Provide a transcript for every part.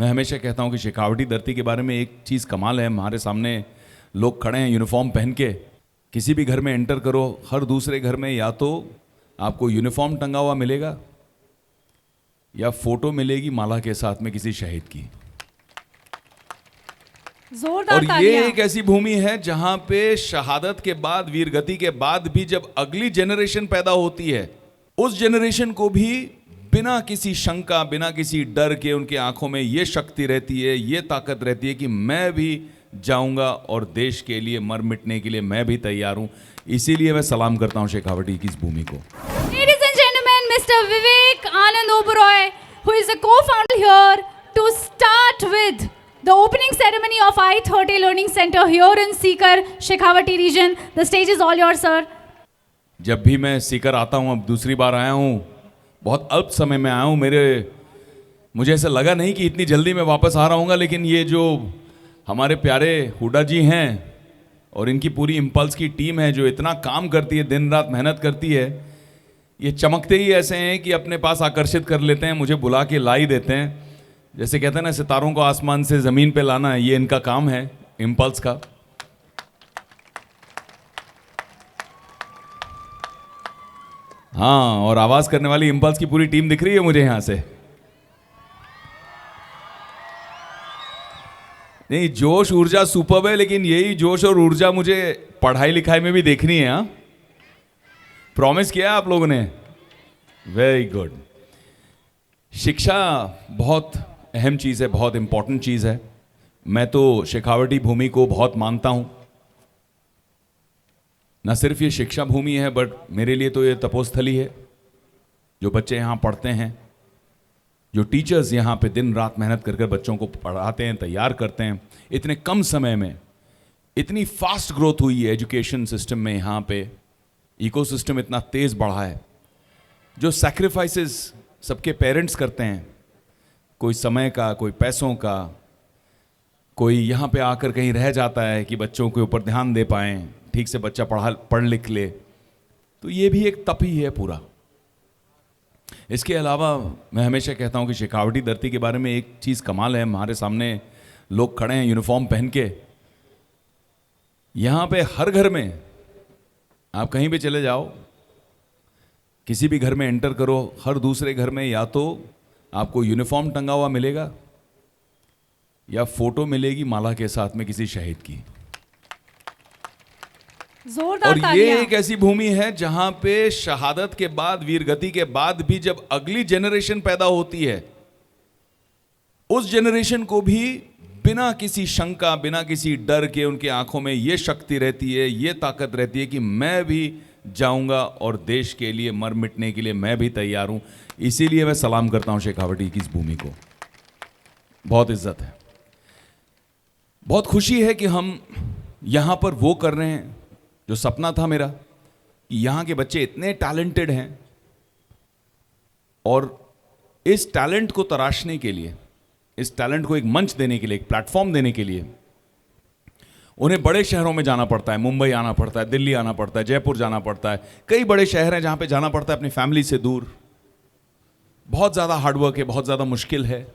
मैं हमेशा कहता हूँ कि शेखावटी धरती के बारे में एक चीज़ कमाल है। हमारे सामने लोग खड़े हैं यूनिफॉर्म पहन के। किसी भी घर में एंटर करो, हर दूसरे घर में या तो आपको यूनिफॉर्म टंगा हुआ मिलेगा या फोटो मिलेगी माला के साथ में किसी शहीद की। जोरदार और ये तालियां। एक ऐसी भूमि है जहां पे शहादत के बाद, वीरगति के बाद भी जब अगली जनरेशन पैदा होती है, उस जनरेशन को भी बिना किसी शंका, बिना किसी डर के उनके आंखों में ये शक्ति रहती है, ये ताकत रहती है कि मैं भी जाऊंगा और देश के लिए मर मिटने के लिए मैं भी तैयार हूं। इसीलिए मैं सलाम करता हूं शेखावटी की इस भूमि को। Ladies and gentlemen, Mr. Vivek Anand Oberoi, who is a co-founder here, to start with the opening ceremony of I-30 Learning Center here in Sikar, Shekhawati region. The stage is all yours, sir. जब भी मैं सीकर आता हूं, अब दूसरी बार आया हूं, बहुत अल्प समय में आया हूं। मुझे ऐसा लगा नहीं कि इतनी जल्दी मैं वापस आ रहा हूँगा, लेकिन ये जो हमारे प्यारे हुड्डा जी हैं और इनकी पूरी इम्पल्स की टीम है जो इतना काम करती है, दिन रात मेहनत करती है, ये चमकते ही ऐसे हैं कि अपने पास आकर्षित कर लेते हैं, मुझे बुला के ला ही देते हैं। जैसे कहते हैं ना, सितारों को आसमान से ज़मीन पे लाना, ये इनका काम है इम्पल्स का। हाँ, और आवाज़ करने वाली इम्पल्स की पूरी टीम दिख रही है मुझे यहाँ से। नहीं, जोश ऊर्जा सुपर्ब है, लेकिन यही जोश और ऊर्जा मुझे पढ़ाई लिखाई में भी देखनी है। हाँ, प्रॉमिस किया है आप लोगों ने। Very good. शिक्षा बहुत अहम चीज़ है, बहुत इंपॉर्टेंट चीज़ है। मैं तो शेखावटी भूमि को बहुत मानता हूँ। न सिर्फ ये शिक्षा भूमि है, बट मेरे लिए तो ये तपोस्थली है। जो बच्चे यहाँ पढ़ते हैं, जो टीचर्स यहाँ पे दिन रात मेहनत कर कर बच्चों को पढ़ाते हैं, तैयार करते हैं, इतने कम समय में इतनी फास्ट ग्रोथ हुई है एजुकेशन सिस्टम में। यहाँ पे इकोसिस्टम इतना तेज़ बढ़ा है। जो सैक्रिफाइसेस सबके पेरेंट्स करते हैं, कोई समय का, कोई पैसों का, कोई यहाँ पे आकर कहीं रह जाता है कि बच्चों के ऊपर ध्यान दे पाएँ, ठीक से बच्चा पढ़ लिख ले, तो ये भी एक तप ही है पूरा। इसके अलावा मैं हमेशा कहता हूँ कि शेखावटी धरती के बारे में एक चीज़ कमाल है। हमारे सामने लोग खड़े हैं यूनिफॉर्म पहन के। यहाँ पे हर घर में, आप कहीं भी चले जाओ, किसी भी घर में एंटर करो, हर दूसरे घर में या तो आपको यूनिफॉर्म टंगा हुआ मिलेगा या फोटो मिलेगी माला के साथ में किसी शहीद की। जोरदार और ये तालियां। एक ऐसी भूमि है जहां पे शहादत के बाद, वीरगति के बाद भी जब अगली जनरेशन पैदा होती है, उस जनरेशन को भी बिना किसी शंका, बिना किसी डर के उनके आंखों में ये शक्ति रहती है, ये ताकत रहती है कि मैं भी जाऊंगा और देश के लिए मर मिटने के लिए मैं भी तैयार हूं। इसीलिए मैं सलाम करता हूं शेखावटी की इस भूमि को। बहुत इज्जत है, बहुत खुशी है कि हम यहां पर वो कर रहे हैं जो सपना था मेरा, कि यहाँ के बच्चे इतने टैलेंटेड हैं और इस टैलेंट को तराशने के लिए, इस टैलेंट को एक मंच देने के लिए, एक प्लेटफॉर्म देने के लिए उन्हें बड़े शहरों में जाना पड़ता है। मुंबई आना पड़ता है, दिल्ली आना पड़ता है, जयपुर जाना पड़ता है। कई बड़े शहर हैं जहाँ पे जाना पड़ता है अपनी फैमिली से दूर। बहुत ज़्यादा हार्डवर्क है, बहुत ज़्यादा मुश्किल है।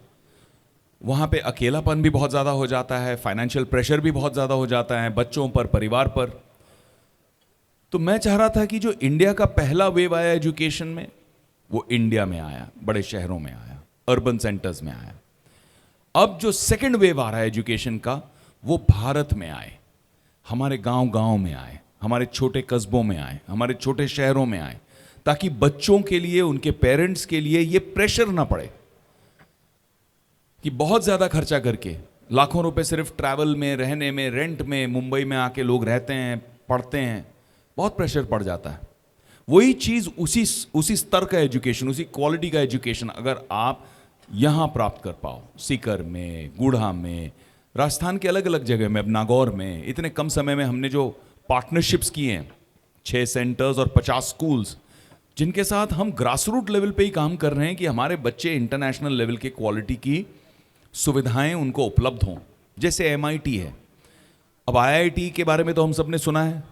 वहाँ पे अकेलापन भी बहुत ज़्यादा हो जाता है, फाइनेंशियल प्रेशर भी बहुत ज़्यादा हो जाता है बच्चों पर, परिवार पर। तो मैं चाह रहा था कि जो इंडिया का पहला वेव आया एजुकेशन में, वो इंडिया में आया, बड़े शहरों में आया, अर्बन सेंटर्स में आया। अब जो सेकंड वेव आ रहा है एजुकेशन का, वो भारत में आए, हमारे गांव-गांव में आए, हमारे छोटे कस्बों में आए, हमारे छोटे शहरों में आए, ताकि बच्चों के लिए, उनके पेरेंट्स के लिए ये प्रेशर ना पड़े कि बहुत ज़्यादा खर्चा करके लाखों रुपए सिर्फ ट्रैवल में, रहने में, रेंट में मुंबई में आके लोग रहते हैं, पढ़ते हैं, बहुत प्रेशर पड़ जाता है। वही चीज़, उसी स्तर का एजुकेशन, उसी क्वालिटी का एजुकेशन अगर आप यहाँ प्राप्त कर पाओ, सीकर में, गूढ़ा में, राजस्थान के अलग अलग जगह में, अब नागौर में, इतने कम समय में हमने जो पार्टनरशिप्स किए हैं, 6 सेंटर्स और 50 स्कूल्स, जिनके साथ हम ग्रास रूट लेवल पे ही काम कर रहे हैं कि हमारे बच्चे इंटरनेशनल लेवल के क्वालिटी की सुविधाएं उनको उपलब्ध हों। जैसे MIT है। अब IIT के बारे में तो हम सब ने सुना है,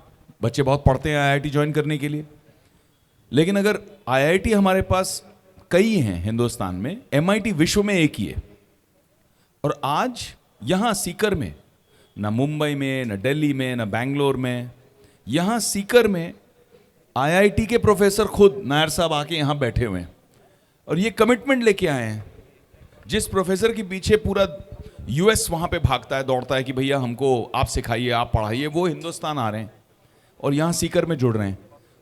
बच्चे बहुत पढ़ते हैं IIT ज्वाइन करने के लिए, लेकिन अगर IIT हमारे पास कई हैं हिंदुस्तान में, MIT विश्व में एक ही है। और आज यहाँ सीकर में, ना मुंबई में, ना दिल्ली में, ना बैंगलोर में, यहाँ सीकर में आईआईटी के प्रोफेसर खुद नायर साहब आके यहाँ बैठे हुए हैं और ये कमिटमेंट लेके आए हैं। जिस प्रोफेसर के पीछे पूरा यूएस वहाँ पे भागता है, दौड़ता है कि भैया हमको आप सिखाइए, आप पढ़ाइए, वो हिंदुस्तान आ रहे हैं और यहाँ सीकर में जुड़ रहे हैं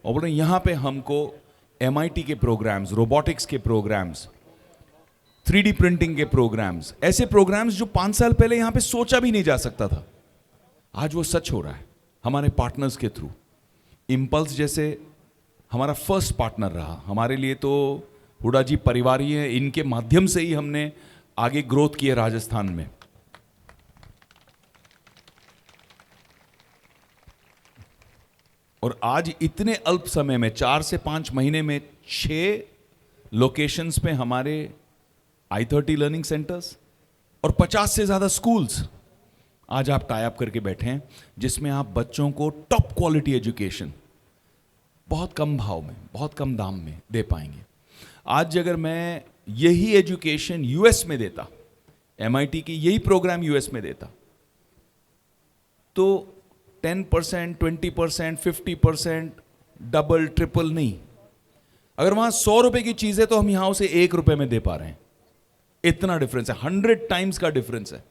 और बोल रहे हैं यहाँ पे हमको एमआईटी के प्रोग्राम्स, रोबोटिक्स के प्रोग्राम्स, 3D प्रिंटिंग के प्रोग्राम्स, ऐसे प्रोग्राम्स जो 5 साल पहले यहाँ पे सोचा भी नहीं जा सकता था, आज वो सच हो रहा है हमारे पार्टनर्स के थ्रू। इम्पल्स जैसे हमारा फर्स्ट पार्टनर रहा, हमारे लिए तो हुडा जी परिवार ही है, इनके माध्यम से ही हमने आगे ग्रोथ की है राजस्थान में। और आज इतने अल्प समय में 4 से 5 महीने में 6 लोकेशंस पे हमारे i30 लर्निंग सेंटर्स और 50 से ज्यादा स्कूल्स आज आप टाई अप करके बैठे हैं, जिसमें आप बच्चों को टॉप क्वालिटी एजुकेशन बहुत कम भाव में, बहुत कम दाम में दे पाएंगे। आज अगर मैं यही एजुकेशन यूएस में देता, एमआईटी की यही प्रोग्राम यूएस में देता, तो 10%, 20%, 50%, डबल ट्रिपल नहीं, अगर वहां 100 रुपए की चीज है तो हम यहां उसे 1 रुपए में दे पा रहे हैं। इतना डिफरेंस है, 100 टाइम्स का डिफरेंस है,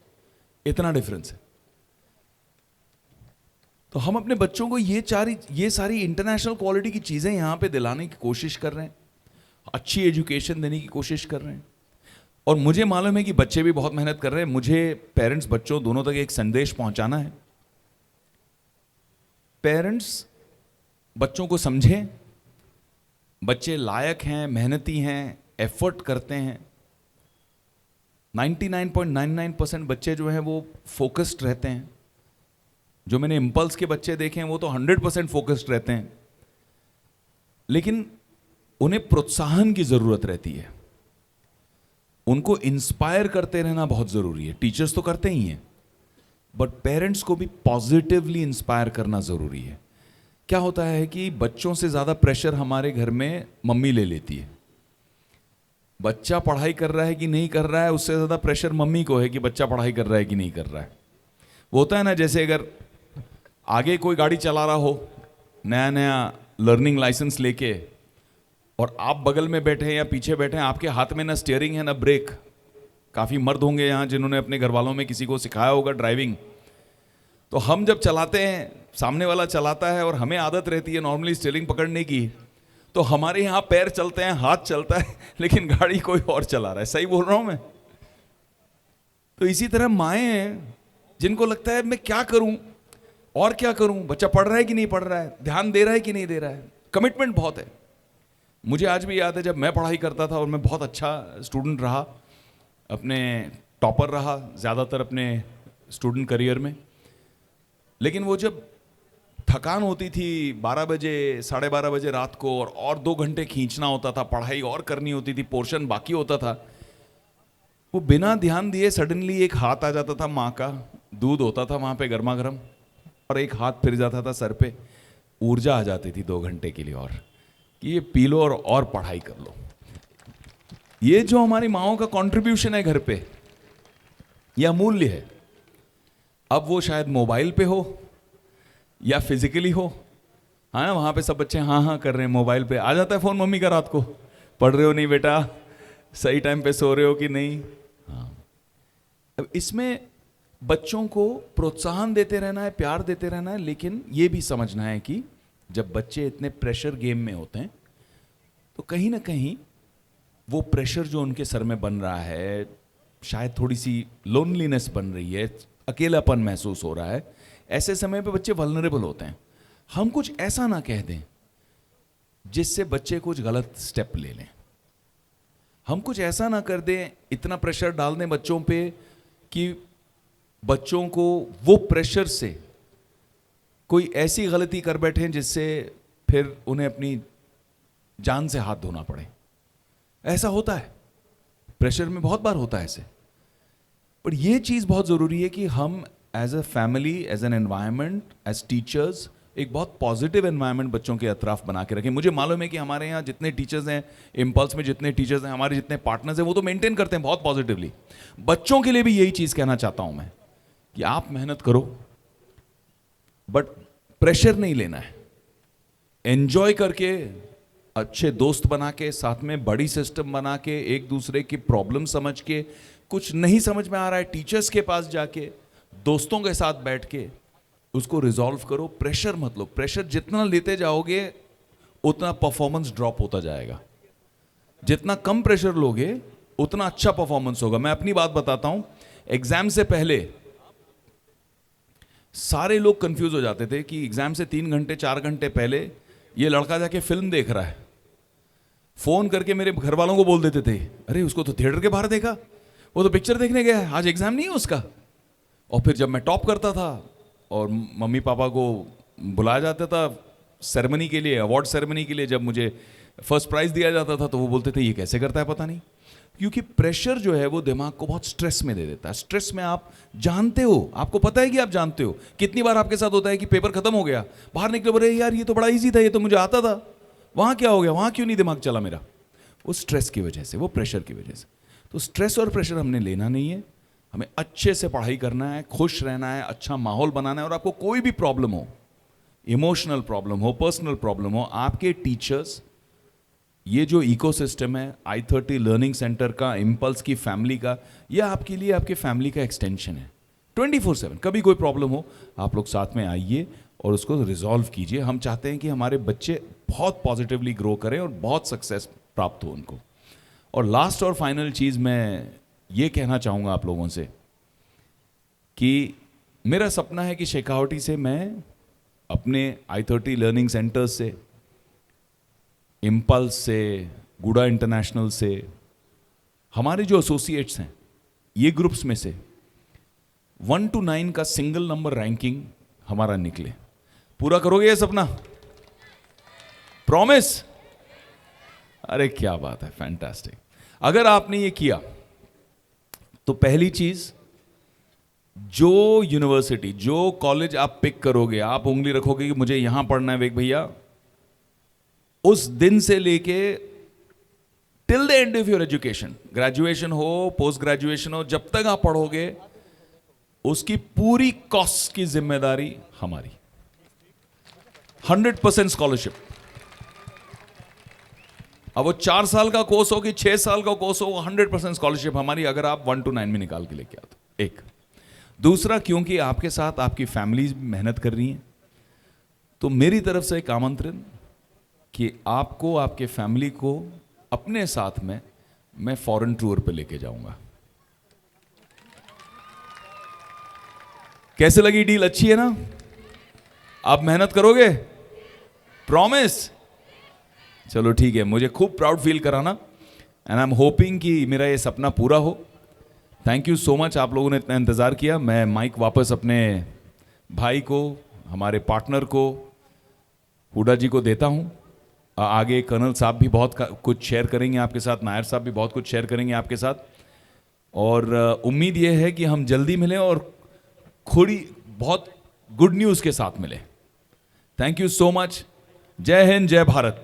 इतना डिफरेंस है। तो हम अपने बच्चों को ये सारी इंटरनेशनल क्वालिटी की चीजें यहां पे दिलाने की कोशिश कर रहे हैं, अच्छी एजुकेशन देने की कोशिश कर रहे हैं। और मुझे मालूम है कि बच्चे भी बहुत मेहनत कर रहे हैं। मुझे पेरेंट्स बच्चों दोनों तक एक संदेश पहुंचाना है। पेरेंट्स बच्चों को समझें, बच्चे लायक हैं, मेहनती हैं, एफर्ट करते हैं। 99.99% बच्चे जो हैं वो फोकस्ड रहते हैं। जो मैंने इम्पल्स के बच्चे देखे हैं वो तो 100% फोकस्ड रहते हैं, लेकिन उन्हें प्रोत्साहन की जरूरत रहती है। उनको इंस्पायर करते रहना बहुत जरूरी है। टीचर्स तो करते ही हैं, बट पेरेंट्स को भी पॉजिटिवली इंस्पायर करना जरूरी है। क्या होता है कि बच्चों से ज्यादा प्रेशर हमारे घर में मम्मी ले लेती है। बच्चा पढ़ाई कर रहा है कि नहीं कर रहा है, उससे ज्यादा प्रेशर मम्मी को है कि बच्चा पढ़ाई कर रहा है कि नहीं कर रहा है। वो होता है ना, जैसे अगर आगे कोई गाड़ी चला रहा हो, नया नया लर्निंग लाइसेंस लेके, और आप बगल में बैठे हैं या पीछे बैठे हैं, आपके हाथ में ना स्टीयरिंग है ना ब्रेक। काफी मर्द होंगे यहाँ जिन्होंने अपने घर वालों में किसी को सिखाया होगा ड्राइविंग। तो हम जब चलाते हैं, सामने वाला चलाता है और हमें आदत रहती है नॉर्मली स्टीयरिंग पकड़ने की, तो हमारे यहाँ पैर चलते हैं, हाथ चलता है, लेकिन गाड़ी कोई और चला रहा है। सही बोल रहा हूं मैं? तो इसी तरह माएँ हैं जिनको लगता है मैं क्या करूं और क्या करूं, बच्चा पढ़ रहा है कि नहीं पढ़ रहा है, ध्यान दे रहा है कि नहीं दे रहा है। कमिटमेंट बहुत है। मुझे आज भी याद है जब मैं पढ़ाई करता था और मैं बहुत अच्छा स्टूडेंट रहा, अपने टॉपर रहा ज़्यादातर अपने स्टूडेंट करियर में, लेकिन वो जब थकान होती थी 12 बजे 12:30 बजे रात को, और 2 घंटे खींचना होता था, पढ़ाई और करनी होती थी, पोर्शन बाकी होता था, वो बिना ध्यान दिए सडनली एक हाथ आ जाता था, माँ का दूध होता था वहाँ पे गर्मा गर्म, और एक हाथ फिर जाता था सर पे, ऊर्जा आ जाती थी 2 घंटे के लिए और कि ये पी लो और पढ़ाई कर लो। ये जो हमारी माओं का कंट्रीब्यूशन है घर पे, यह अमूल्य है। अब वो शायद मोबाइल पे हो या फिजिकली हो, हाँ ना, वहाँ पे सब बच्चे हाँ हाँ कर रहे हैं, मोबाइल पे आ जाता है फ़ोन मम्मी का रात को, पढ़ रहे हो नहीं बेटा, सही टाइम पे सो रहे हो कि नहीं। हाँ, अब इसमें बच्चों को प्रोत्साहन देते रहना है, प्यार देते रहना है, लेकिन ये भी समझना है कि जब बच्चे इतने प्रेशर गेम में होते हैं तो कहीं ना कहीं वो प्रेशर जो उनके सर में बन रहा है, शायद थोड़ी सी लोनलीनेस बन रही है, अकेलापन महसूस हो रहा है, ऐसे समय पे बच्चे वल्नरेबल होते हैं। हम कुछ ऐसा ना कह दें जिससे बच्चे कुछ गलत स्टेप ले लें। हम कुछ ऐसा ना कर दें, इतना प्रेशर डाल दें बच्चों पे कि बच्चों को वो प्रेशर से कोई ऐसी गलती कर बैठे जिससे फिर उन्हें अपनी जान से हाथ धोना पड़े। ऐसा होता है, प्रेशर में बहुत बार होता है ऐसे। पर यह चीज बहुत जरूरी है कि हम as a family, as an environment, as teachers, एक बहुत पॉजिटिव एनवायरनमेंट बच्चों के अतराफ बना के रखें। मुझे मालूम है कि हमारे यहाँ जितने टीचर्स हैं, इम्पल्स में जितने टीचर्स हैं, हमारे जितने पार्टनर्स हैं, वो तो मेंटेन करते हैं बहुत पॉजिटिवली। बच्चों के लिए भी यही चीज़ कहना चाहता हूँ मैं कि आप मेहनत करो, बट प्रेशर नहीं लेना है। एंजॉय करके, अच्छे दोस्त बना के, साथ में बड़ी सिस्टम बना के, एक दूसरे की प्रॉब्लम समझ के, कुछ नहीं समझ में आ रहा है टीचर्स के पास जाके, दोस्तों के साथ बैठ के उसको रिजॉल्व करो। प्रेशर मत लो। प्रेशर जितना लेते जाओगे उतना परफॉर्मेंस ड्रॉप होता जाएगा। जितना कम प्रेशर लोगे उतना अच्छा परफॉर्मेंस होगा। मैं अपनी बात बताता हूं, एग्जाम से पहले सारे लोग कंफ्यूज हो जाते थे कि एग्जाम से 3 घंटे 4 घंटे पहले ये लड़का जाके फिल्म देख रहा है। फोन करके मेरे घर वालों को बोल देते थे, अरे उसको तो थिएटर के बाहर देखा, वो तो पिक्चर देखने गया है, आज एग्जाम नहीं है उसका। और फिर जब मैं टॉप करता था और मम्मी पापा को बुलाया जाता था सेरेमनी के लिए, अवार्ड सेरेमनी के लिए, जब मुझे फर्स्ट प्राइज दिया जाता था, तो वो बोलते थे ये कैसे करता है पता नहीं। क्योंकि प्रेशर जो है वो दिमाग को बहुत स्ट्रेस में दे देता है। स्ट्रेस में आप जानते हो, आपको पता है कि आप जानते हो। कितनी बार आपके साथ होता है कि पेपर खत्म हो गया, बाहर निकले, बोले यार ये तो बड़ा इजी था, ये तो मुझे आता था, वहाँ क्या हो गया, वहाँ क्यों नहीं दिमाग चला मेरा। वो स्ट्रेस की वजह से, वो प्रेशर की वजह से। तो स्ट्रेस और प्रेशर हमने लेना नहीं है। हमें अच्छे से पढ़ाई करना है, खुश रहना है, अच्छा माहौल बनाना है। और आपको कोई भी प्रॉब्लम हो, इमोशनल प्रॉब्लम हो, पर्सनल प्रॉब्लम हो, आपके टीचर्स, ये जो इकोसिस्टम है i30 लर्निंग सेंटर का, इम्पल्स की फैमिली का, यह आपके लिए आपके फैमिली का एक्सटेंशन है। 24/7 कभी कोई प्रॉब्लम हो आप लोग साथ में आइए और उसको रिजॉल्व कीजिए। हम चाहते हैं कि हमारे बच्चे बहुत पॉजिटिवली ग्रो करें और बहुत सक्सेस प्राप्त हो उनको। और लास्ट और फाइनल चीज़ मैं ये कहना चाहूँगा आप लोगों से कि मेरा सपना है कि शेखावटी से मैं अपने i30 लर्निंग सेंटर से, इम्पल्स से, गुडा इंटरनेशनल से, हमारे जो एसोसिएट्स हैं ये ग्रुप्स में से 1 to 9 का सिंगल नंबर रैंकिंग हमारा निकले। पूरा करोगे ये सपना? प्रॉमिस? अरे क्या बात है, फैंटास्टिक। अगर आपने ये किया तो पहली चीज, जो यूनिवर्सिटी, जो कॉलेज आप पिक करोगे, आप उंगली रखोगे कि मुझे यहां पढ़ना है वेग भैया, उस दिन से लेके till the end of your education, graduation हो, पोस्ट ग्रेजुएशन हो, जब तक आप पढ़ोगे उसकी पूरी कॉस्ट की जिम्मेदारी हमारी। 100% स्कॉलरशिप। अब वो 4 साल का कोर्स हो कि 6 साल का कोर्स हो, 100% स्कॉलरशिप हमारी, अगर आप 1 to 9 में निकाल के लेके आते। एक दूसरा, क्योंकि आपके साथ आपकी फैमिली मेहनत कर रही है, तो मेरी तरफ से एक आमंत्रण कि आपको, आपके फैमिली को अपने साथ में मैं फॉरेन टूर पे लेके जाऊंगा। कैसे लगी डील? अच्छी है ना? आप मेहनत करोगे? प्रॉमिस? चलो ठीक है, मुझे खूब प्राउड फील कराना, एंड आई एम होपिंग कि मेरा ये सपना पूरा हो। थैंक यू सो मच, आप लोगों ने इतना इंतज़ार किया। मैं माइक वापस अपने भाई को, हमारे पार्टनर को, हुडा जी को देता हूँ। आगे कर्नल साहब भी बहुत कुछ शेयर करेंगे आपके साथ, नायर साहब भी बहुत कुछ शेयर करेंगे आपके साथ, और उम्मीद ये है कि हम जल्दी मिलें और थोड़ी बहुत गुड न्यूज़ के साथ मिलें। Thank you so much. जय हिंद, जय भारत।